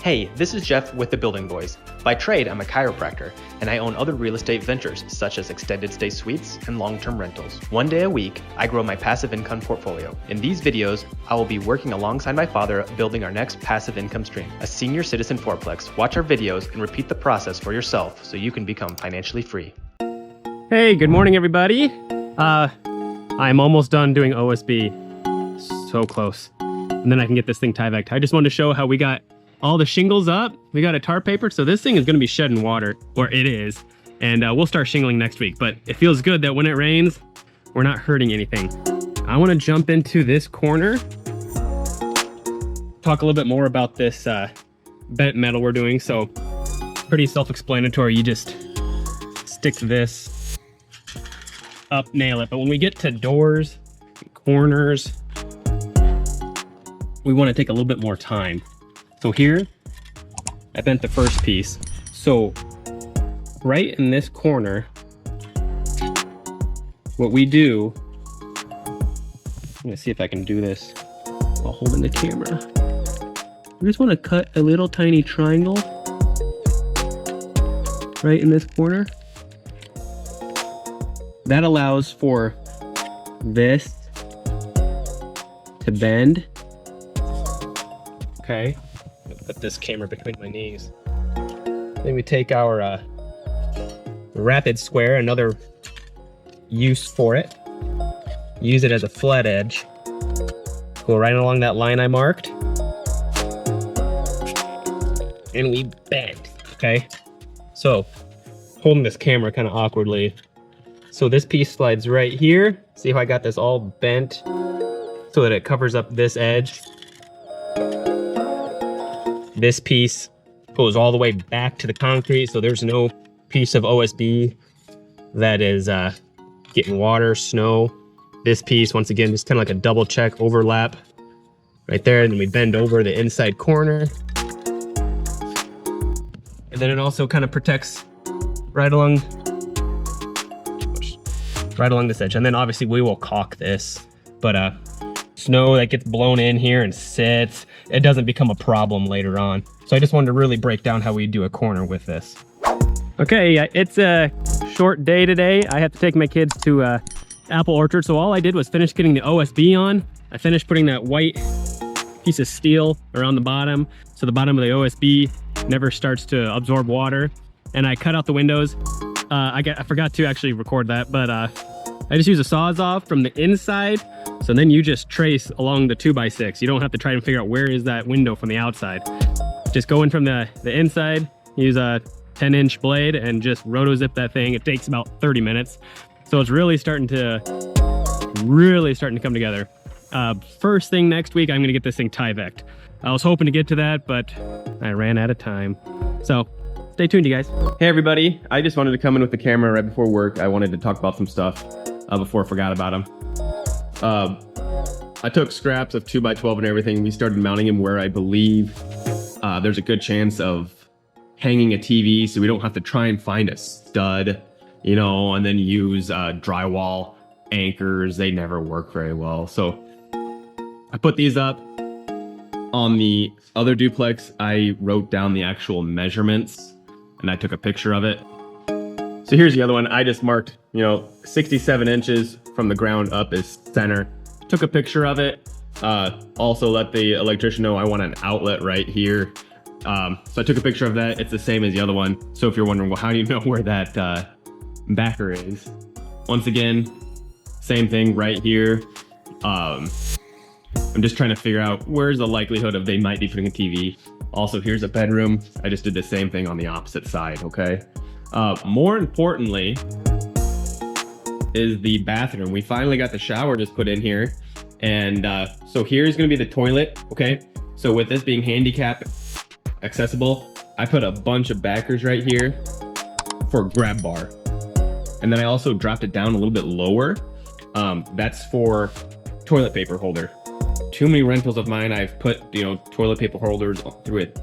Hey, this is Jeff with The Building Boys. By trade, I'm a chiropractor, and I own other real estate ventures such as extended stay suites and long-term rentals. One day a week, I grow my passive income portfolio. In these videos, I will be working alongside my father building our next passive income stream. A senior citizen fourplex. Watch our videos and repeat the process for yourself so you can become financially free. Hey, good morning, everybody. I'm almost done doing OSB. So close. And then I can get this thing Tyvek. I just wanted to show how we got all the shingles up. We got a tar paper, so this thing is going to be shedding water, or it is, and we'll start shingling next week. But it feels good that when it rains, we're not hurting anything. I want to jump into this corner, talk a little bit more about this bent metal we're doing. So pretty self-explanatory. You just stick this up, nail it. But when we get to doors, corners, we want to take a little bit more time. So here, I bent the first piece. So right in this corner, what we do, I'm gonna see if I can do this while holding the camera. We just want to cut a little tiny triangle right in this corner. That allows for this to bend. Okay. Put this camera between my knees. Then we take our rapid square, another use for it. Use it as a flat edge. Go right along that line I marked. And we bend, okay? So, holding this camera kind of awkwardly. So this piece slides right here. See how I got this all bent so that it covers up this edge. This piece goes all the way back to the concrete, so there's no piece of OSB that is getting water, snow. This piece, once again, just kind of like a double check overlap right there, and then we bend over the inside corner. And then it also kind of protects right along this edge. And then obviously we will caulk this, but snow that gets blown in here and sits, it doesn't become a problem later on. So I just wanted to really break down how we do a corner with this. Okay, it's a short day today. I have to take my kids to Apple Orchard. So all I did was finish getting the OSB on. I finished putting that white piece of steel around the bottom, so the bottom of the OSB never starts to absorb water. And I cut out the windows. I forgot to actually record that, but I just use a Sawzall from the inside. So then you just trace along the 2x6. You don't have to try and figure out where is that window from the outside. Just go in from the inside, use a 10-inch blade and just roto-zip that thing. It takes about 30 minutes. So it's really starting to come together. First thing next week, I'm gonna get this thing Tyvek'd. I was hoping to get to that, but I ran out of time. So stay tuned, you guys. Hey everybody, I just wanted to come in with the camera right before work. I wanted to talk about some stuff before I forgot about them. I took scraps of 2x12 and everything. We started mounting them where I believe there's a good chance of hanging a TV, so we don't have to try and find a stud, you know, and then use drywall anchors. They never work very well. So I put these up. On the other duplex, I wrote down the actual measurements and I took a picture of it. So here's the other one. I just marked, 67 inches from the ground up is center. Took a picture of it. Also let the electrician know I want an outlet right here. So I took a picture of that. It's the same as the other one. So if you're wondering, well, how do you know where that backer is? Once again, same thing right here. I'm just trying to figure out where's the likelihood of they might be putting a TV. Also, here's a bedroom. I just did the same thing on the opposite side, okay? More importantly is the bathroom. We finally got the shower just put in here. And so here's gonna be the toilet, okay? So with this being handicap accessible, I put a bunch of backers right here for grab bar. And then I also dropped it down a little bit lower. That's for toilet paper holder. Too many rentals of mine, I've put, toilet paper holders through it,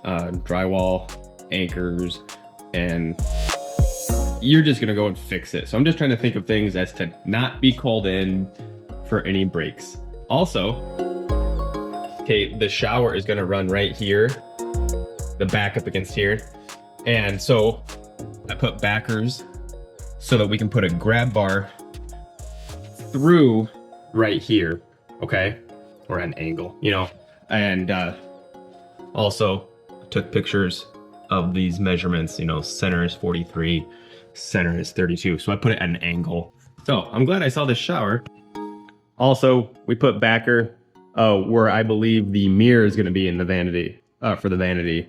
drywall, anchors, and you're just gonna go and fix it. So I'm just trying to think of things as to not be called in for any breaks. Also, okay, the shower is gonna run right here. the back up against here. And so I put backers so that we can put a grab bar through right here, okay? Or an angle, you know? And also took pictures of these measurements, you know, center is 43, center is 32. So I put it at an angle. So I'm glad I saw this shower. Also, we put backer where I believe the mirror is gonna be in the vanity, for the vanity.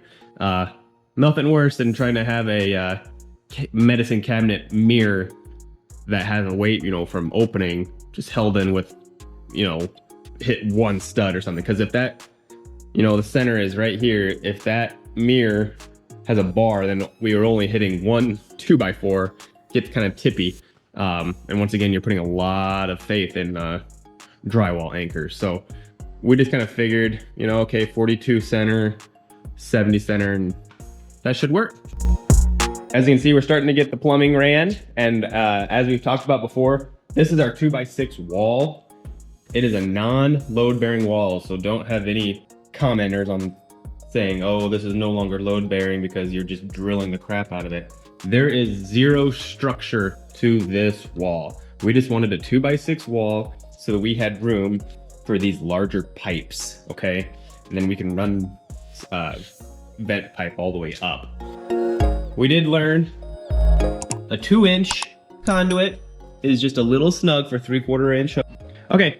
Nothing worse than trying to have a medicine cabinet mirror that has a weight, you know, from opening just held in with, you know, hit one stud or something. Because if that, you know, the center is right here, if that mirror has a bar, then we are only hitting one 2x4, gets kind of tippy. And once again, you're putting a lot of faith in drywall anchors. So we just kind of figured, you know, okay, 42 center, 70 center, and that should work. As you can see, we're starting to get the plumbing ran. And as we've talked about before, this is our 2x6 wall. It is a non-load bearing wall. So don't have any commenters on saying, oh, this is no longer load bearing because you're just drilling the crap out of it. There is zero structure to this wall. We just wanted a 2x6 wall so that we had room for these larger pipes, okay? And then we can run vent pipe all the way up. We did learn a 2-inch conduit is just a little snug for 3/4 inch. Okay,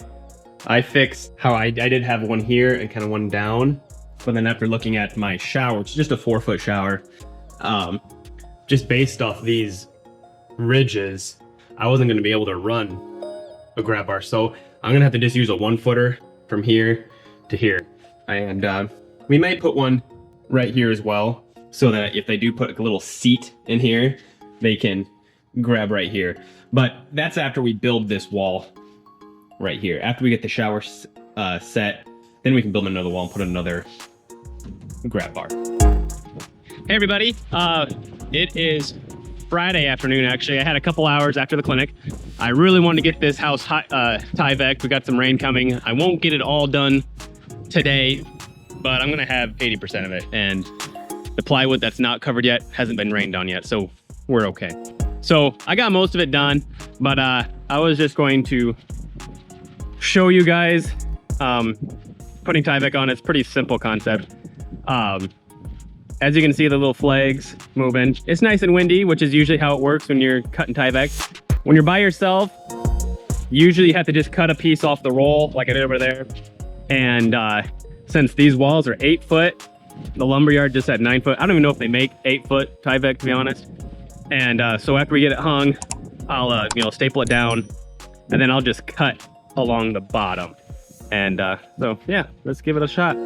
I fixed how I did have one here and kind of one down, but then after looking at my shower, which is just a 4-foot shower, just based off these ridges, I wasn't going to be able to run a grab bar, so I'm gonna have to just use a 1-footer from here to here, and we might put one right here as well, so that if they do put a little seat in here, they can grab right here. But that's after we build this wall right here. After we get the shower set, then we can build another wall and put another grab bar. Hey everybody, it is Friday afternoon actually. I had a couple hours after the clinic. I really wanted to get this house Tyvek. We got some rain coming. I won't get it all done today, but I'm gonna have 80% of it. And the plywood that's not covered yet hasn't been rained on yet, so we're okay. So I got most of it done, but I was just going to show you guys putting Tyvek on. It's a pretty simple concept. As you can see, the little flags moving. It's nice and windy, which is usually how it works when you're cutting Tyvek. When you're by yourself, usually you have to just cut a piece off the roll like I did over there. And since these walls are 8 foot, the lumberyard just had 9 foot. I don't even know if they make 8 foot Tyvek, to be honest. And so after we get it hung, I'll you know, staple it down, and then I'll just cut along the bottom. And so yeah, let's give it a shot.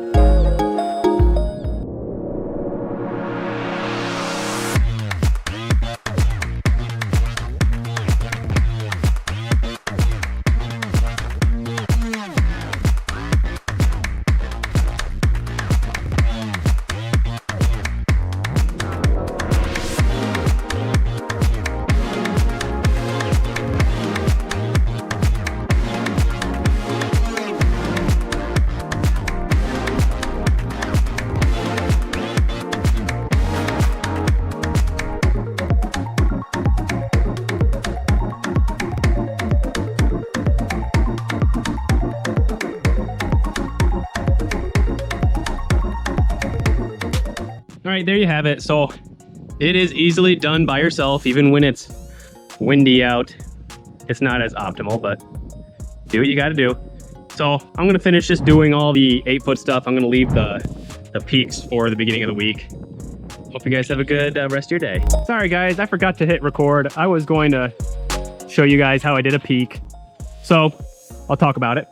All right, there you have it. So it is easily done by yourself, even when it's windy out. It's not as optimal, but do what you got to do. So I'm gonna finish just doing all the 8 foot stuff. I'm gonna leave the peaks for the beginning of the week. Hope you guys have a good rest of your day. Sorry guys, I forgot to hit record. I was going to show you guys how I did a peak. So I'll talk about it,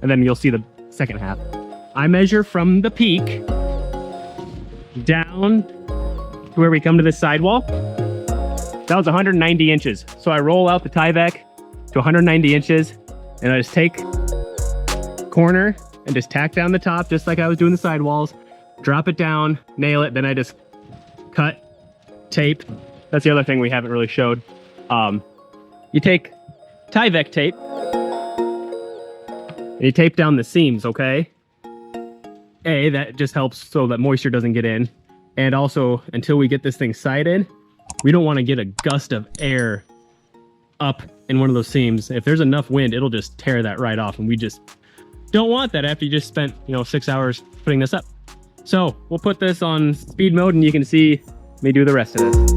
and then you'll see the second half. I measure from the peak down to where we come to this sidewall. That was 190 inches. So I roll out the Tyvek to 190 inches, and I just take corner and just tack down the top, just like I was doing the sidewalls, drop it down, nail it, then I just cut, tape. That's the other thing we haven't really showed. You take Tyvek tape, and you tape down the seams, okay? That just helps so that moisture doesn't get in. And also, until we get this thing sided, we don't want to get a gust of air up in one of those seams. If there's enough wind, it'll just tear that right off, and we just don't want that after you just spent, you know, 6 hours putting this up. So we'll put this on speed mode and you can see me do the rest of this.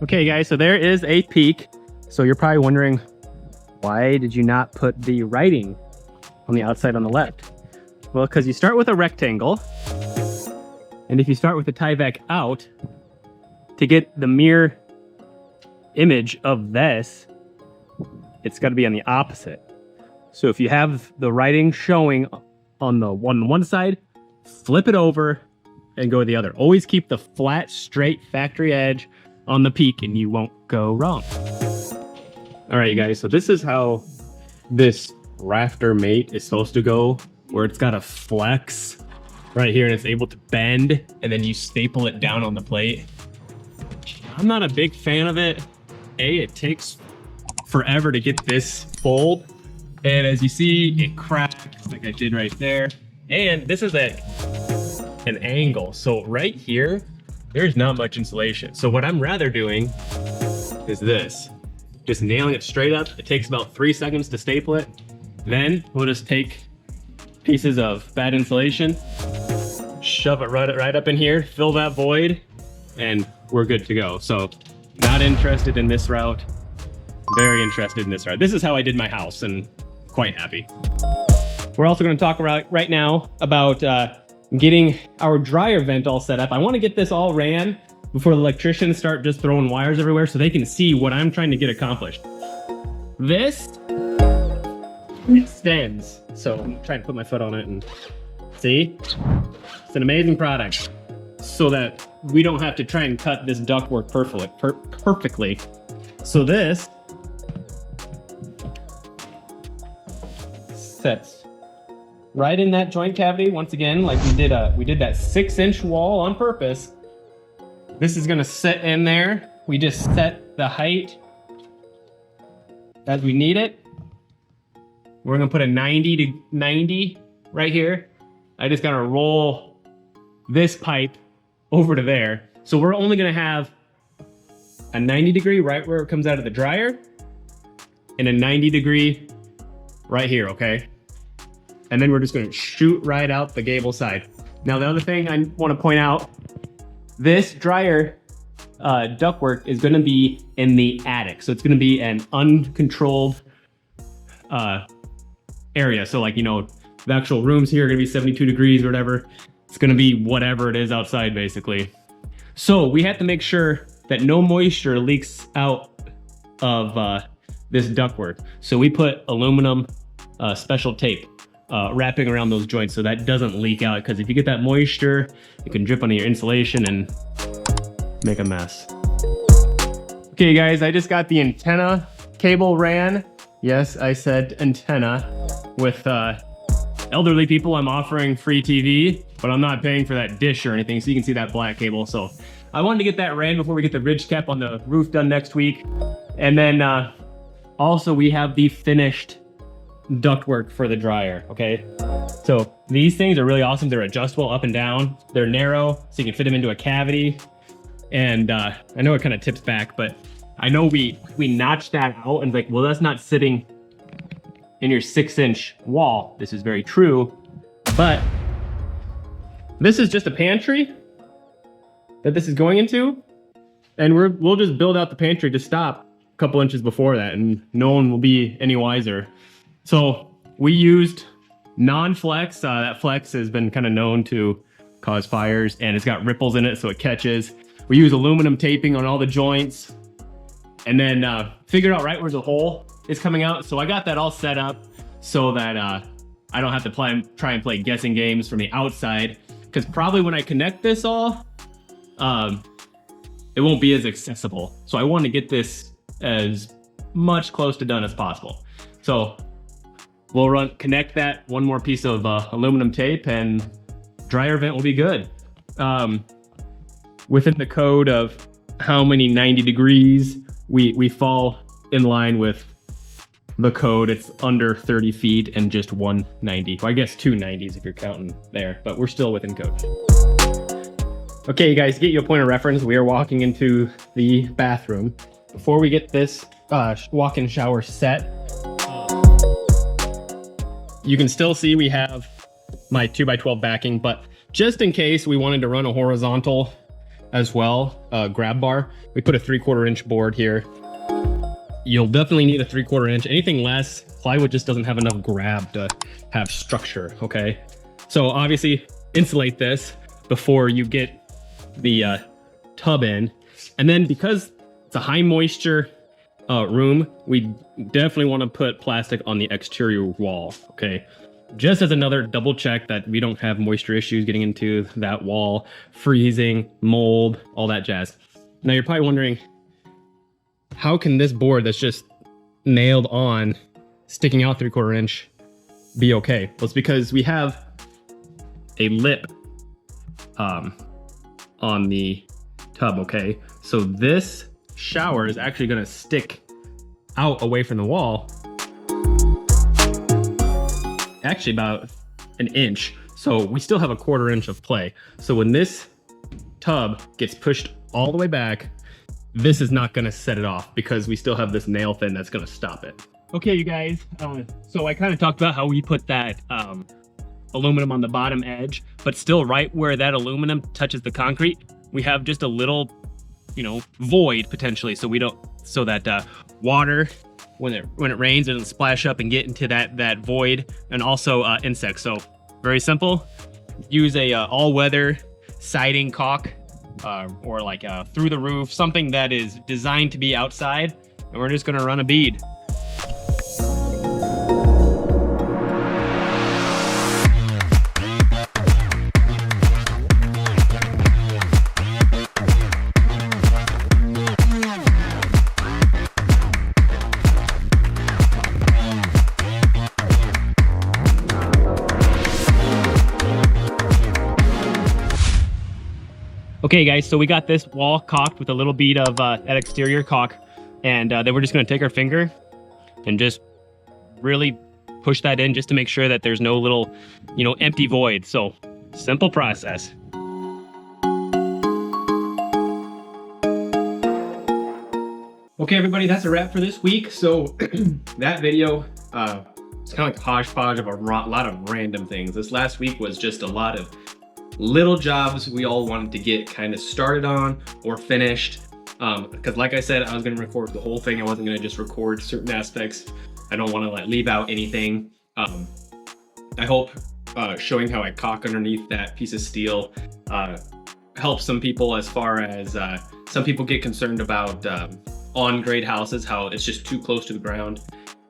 Okay guys, so there is a peak. So you're probably wondering, why did you not put the writing on the outside on the left? Well, because you start with a rectangle, and if you start with the Tyvek out, to get the mirror image of this, it's got to be on the opposite. So if you have the writing showing on the one side, flip it over and go to the other. Always keep the flat, straight factory edge on the peak and you won't go wrong. All right, you guys, so this is how this rafter mate is supposed to go, where it's got a flex right here and it's able to bend, and then you staple it down on the plate. I'm not a big fan of it. It takes forever to get this fold, and as you see, it cracks like I did right there. And this is an angle, so right here there's not much insulation. So what I'm rather doing is this, just nailing it straight up. It takes about 3 seconds to staple it. Then we'll just take pieces of bad insulation, shove it right up in here, fill that void, and we're good to go. So not interested in this route, very interested in this route. This is how I did my house and quite happy. We're also gonna talk right now about getting our dryer vent all set up. I want to get this all ran before the electricians start just throwing wires everywhere so they can see what I'm trying to get accomplished. This extends. So I'm trying to put my foot on it and see? It's an amazing product so that we don't have to try and cut this ductwork perfectly. So this sets right in that joint cavity. Once again, like we did that 6-inch wall on purpose. This is gonna sit in there. We just set the height as we need it. We're gonna put a 90 to 90 right here. I just gotta roll this pipe over to there. So we're only gonna have a 90 degree right where it comes out of the dryer and a 90 degree right here, okay? And then we're just gonna shoot right out the gable side. Now, the other thing I wanna point out, this dryer ductwork is gonna be in the attic. So it's gonna be an uncontrolled area. So like, you know, the actual rooms here are gonna be 72 degrees or whatever. It's gonna be whatever it is outside basically. So we have to make sure that no moisture leaks out of this ductwork. So we put aluminum special tape wrapping around those joints so that doesn't leak out, because if you get that moisture, it can drip onto your insulation and make a mess. Okay guys, I just got the antenna cable ran. Yes, I said antenna. With elderly people, I'm offering free TV, but I'm not paying for that dish or anything, so you can see that black cable. So I wanted to get that ran before we get the ridge cap on the roof done next week. And then also we have the finished ductwork for the dryer, okay? So these things are really awesome. They're adjustable up and down. They're narrow, so you can fit them into a cavity. And I know it kind of tips back, but I know we notched that out and like, well, that's not sitting in your 6-inch wall. This is very true, but this is just a pantry that this is going into, and we'll just build out the pantry to stop couple inches before that, and no one will be any wiser. So we used non-flex. That flex has been kind of known to cause fires, and it's got ripples in it so it catches. We use aluminum taping on all the joints, and then figured out right where the hole is coming out. So I got that all set up so that I don't have to try and play guessing games from the outside, because probably when I connect this all, it won't be as accessible. So I want to get this as much close to done as possible. So we'll connect that one more piece of aluminum tape, and dryer vent will be good. Within the code of how many 90 degrees, we fall in line with the code. It's under 30 feet and just 190. Well, I guess 2 90s if you're counting there, but we're still within code. Okay, you guys, to get you a point of reference, we are walking into the bathroom. Before we get this walk-in shower set, you can still see we have my 2x12 backing, but just in case we wanted to run a horizontal as well, grab bar, we put a 3/4 inch board here. You'll definitely need a 3/4 inch. Anything less, plywood just doesn't have enough grab to have structure, okay? So obviously insulate this before you get the tub in. And then because it's a high moisture room, we definitely want to put plastic on the exterior wall, okay? Just as another double check that we don't have moisture issues getting into that wall, freezing, mold, all that jazz. Now you're probably wondering, how can this board that's just nailed on, sticking out 3/4 inch, be okay? Well, it's because we have a lip on the tub, okay? So this shower is actually gonna stick out away from the wall, actually about an inch. So we still have a 1/4 inch of play. So when this tub gets pushed all the way back, this is not gonna set it off because we still have this nail fin that's gonna stop it. Okay, you guys, so I kind of talked about how we put that aluminum on the bottom edge, but still right where that aluminum touches the concrete, we have just a little, void potentially, so that water, when it rains, it'll splash up and get into that void, and also insects. So very simple. Use a all-weather siding caulk, or like through the roof, something that is designed to be outside, and we're just gonna run a bead. Okay guys, so we got this wall caulked with a little bead of that exterior caulk, and then we're just gonna take our finger and just really push that in just to make sure that there's no little, empty void. So simple process. Okay everybody, that's a wrap for this week. So that video, it's kind of like a hodgepodge of a lot of random things. This last week was just a lot of little jobs we all wanted to get kind of started on or finished, because like I said, I was going to record the whole thing. I wasn't going to just record certain aspects. I don't want to leave out anything. I hope showing how I caulk underneath that piece of steel helps some people, as far as some people get concerned about on-grade houses, how it's just too close to the ground.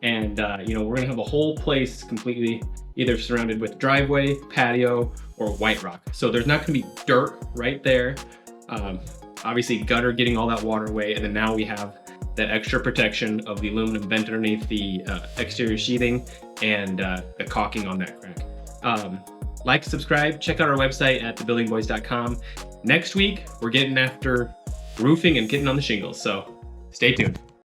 And we're gonna have a whole place completely either surrounded with driveway, patio, or white rock. So there's not gonna be dirt right there. Obviously gutter getting all that water away, and then now we have that extra protection of the aluminum vent underneath the exterior sheathing and the caulking on that crack. Like, subscribe, check out our website at thebuildingboys.com. Next week, we're getting after roofing and getting on the shingles, so stay tuned.